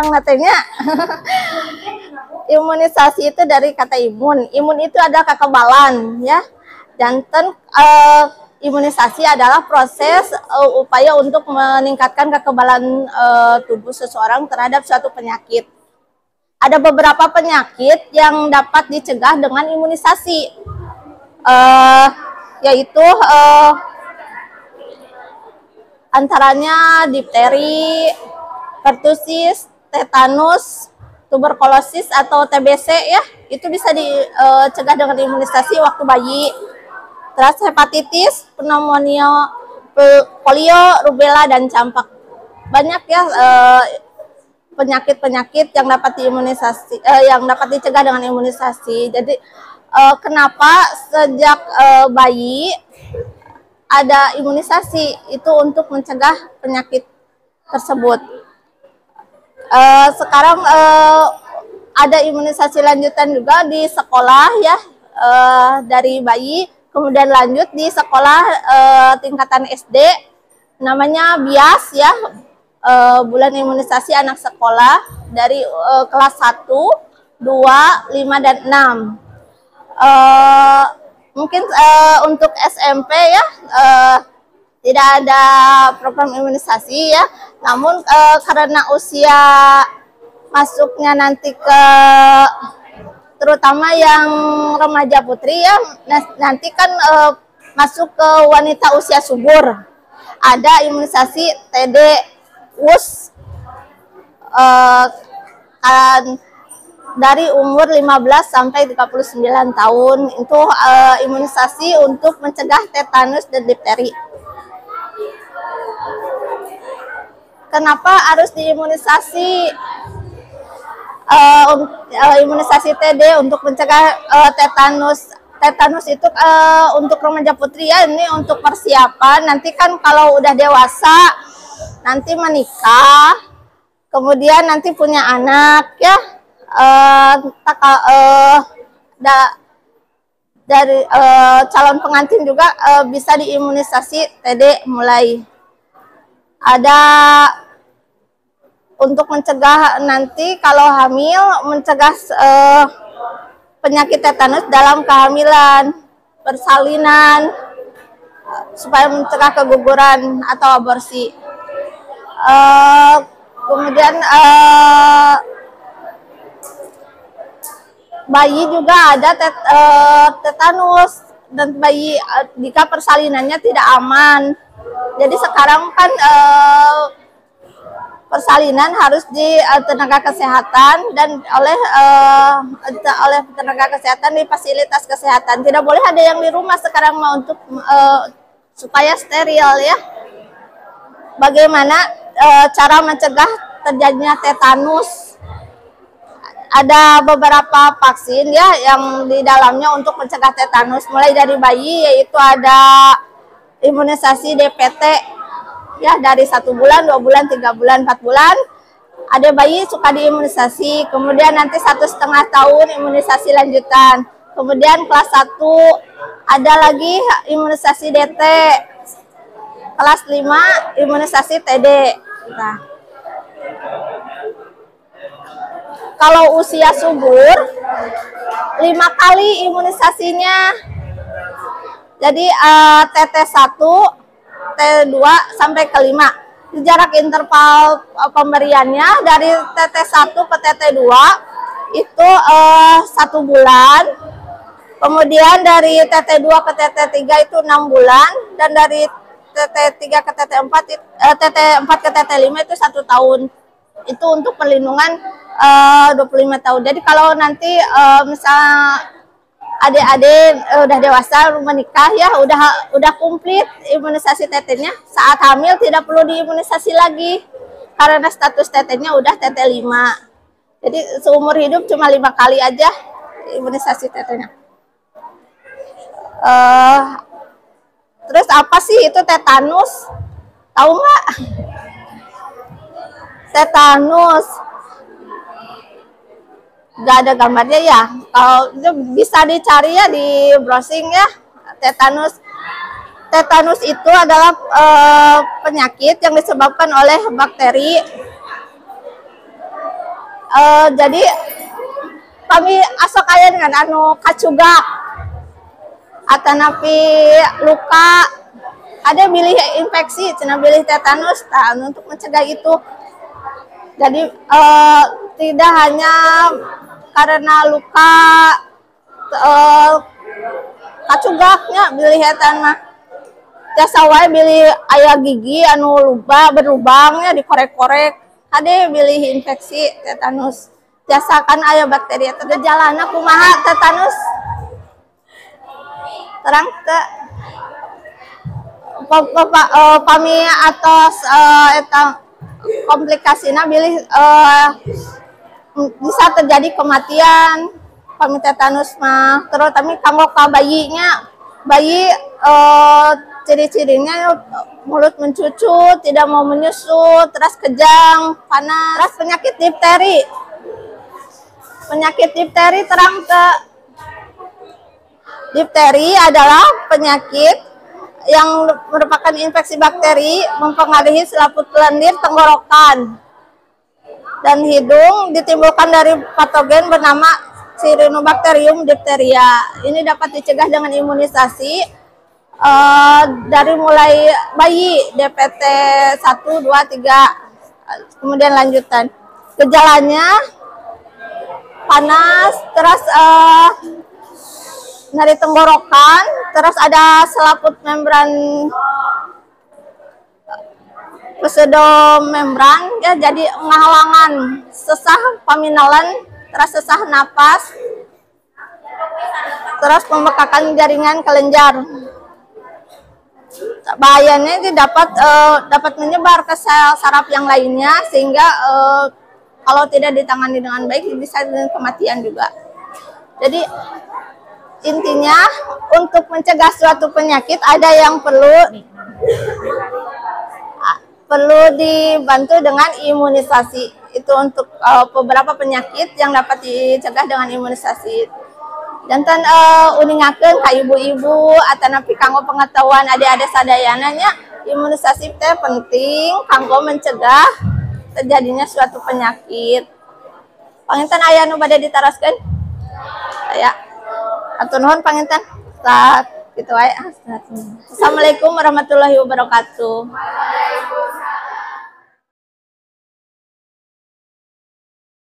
orang nantinya. Imunisasi itu dari kata imun. Imun itu ada kekebalan, ya. Jantan imunisasi adalah proses upaya untuk meningkatkan kekebalan tubuh seseorang terhadap suatu penyakit. Ada beberapa penyakit yang dapat dicegah dengan imunisasi, yaitu antaranya difteri, pertusis, tetanus, tuberkulosis atau TBC, ya, itu bisa dicegah dengan imunisasi waktu bayi. Terus hepatitis, pneumonia, polio, rubella, dan campak. Banyak ya penyakit-penyakit yang dapat diimunisasi, yang dapat dicegah dengan imunisasi. Jadi kenapa sejak bayi ada imunisasi itu untuk mencegah penyakit tersebut. Sekarang ada imunisasi lanjutan juga di sekolah, ya, dari bayi, kemudian lanjut di sekolah tingkatan SD, namanya BIAS, ya, bulan imunisasi anak sekolah dari kelas 1, 2, 5, dan 6. Mungkin untuk SMP, ya, tidak ada program imunisasi, ya, namun karena usia masuknya nanti ke terutama yang remaja putri, ya, nanti kan masuk ke wanita usia subur, ada imunisasi TD, US, dari umur 15 sampai 39 tahun, itu imunisasi untuk mencegah tetanus dan difteri. Kenapa harus diimunisasi? Imunisasi TD untuk mencegah tetanus. Tetanus itu untuk remaja putri, ya, ini untuk persiapan. Nanti kan kalau udah dewasa, nanti menikah, kemudian nanti punya anak, ya, dari calon pengantin juga bisa diimunisasi TD mulai. Ada untuk mencegah nanti kalau hamil, mencegah penyakit tetanus dalam kehamilan, persalinan, supaya mencegah keguguran atau aborsi. Kemudian bayi juga ada tetanus, dan bayi jika persalinannya tidak aman. Jadi sekarang kan persalinan harus di tenaga kesehatan dan oleh tenaga kesehatan di fasilitas kesehatan. Tidak boleh ada yang di rumah sekarang mau untuk supaya steril, ya. Bagaimana cara mencegah terjadinya tetanus? Ada beberapa vaksin, ya, yang di dalamnya untuk mencegah tetanus, mulai dari bayi, yaitu ada imunisasi DPT, ya, dari 1 bulan, 2 bulan, 3 bulan, 4 bulan. Ada bayi suka diimunisasi, kemudian nanti 1,5 tahun imunisasi lanjutan. Kemudian kelas 1 ada lagi imunisasi DT. Kelas 5 imunisasi TD. Nah, kalau usia subur 5 kali imunisasinya. Jadi TT1, T2 sampai ke 5. Jarak interval pemberiannya dari TT1 ke TT2 itu 1 bulan. Kemudian dari TT2 ke TT3 itu 6 bulan, dan dari TT3 ke TT4 TT4 ke TT5 itu 1 tahun. Itu untuk perlindungan 25 tahun. Jadi kalau nanti misalnya adik-adik udah dewasa, menikah, ya, udah komplit imunisasi TT-nya, saat hamil tidak perlu diimunisasi lagi karena status TT-nya udah TT5. Jadi seumur hidup cuma 5 kali aja imunisasi TT-nya. Terus apa sih itu tetanus? Tahu nggak? Tetanus nggak ada gambarnya, ya. Kalau itu bisa dicari, ya, di browsing, ya. Tetanus itu adalah penyakit yang disebabkan oleh bakteri Jadi kami asok aya dengan anu kacugak atanapi luka, ada bilih infeksi, cenah bilih tetanus, untuk mencegah itu. Jadi tidak hanya karena luka kacugaknya bilih etan mah. Jasa wae bilih aya gigi anu berlubangnya dikorek-korek, hade bilih infeksi tetanus. Jasa kan aya bakteri eta gejalana kumaha tetanus. Terang ke kami atas eta komplikasina bilih bisa terjadi kematian kami tetanus mah. Terus kami kanggo ka bayinya, bayi ciri-cirinya mulut mencucut, tidak mau menyusu, terus kejang, panas, terus penyakit difteri. Penyakit difteri terang ke difteri adalah penyakit yang merupakan infeksi bakteri mempengaruhi selaput lendir tenggorokan dan hidung, ditimbulkan dari patogen bernama Cyanobacterium diphtheria. Ini dapat dicegah dengan imunisasi dari mulai bayi DPT 1, 2, 3, kemudian lanjutan. Gejalanya panas, terus nyeri tenggorokan, terus ada selaput membran pseudomembran ya, jadi ngahalangan sesah paminalan, terus sesah napas, terus pembekakan jaringan kelenjar. Bahayanya ini dapat menyebar ke sel saraf yang lainnya, sehingga kalau tidak ditangani dengan baik bisa dengan kematian juga. Jadi intinya untuk mencegah suatu penyakit ada yang perlu dibantu dengan imunisasi. Itu untuk beberapa penyakit yang dapat dicegah dengan imunisasi. Dan uningakeun ka ibu-ibu atanapi kanggo pengetahuan adik-adik sadayananya, imunisasi teh penting kanggo mencegah terjadinya suatu penyakit. Panginten aya nu bade ditaroskeun? Aya. Atur nuhun panginten. Kitu wae. Assalamualaikum warahmatullahi wabarakatuh.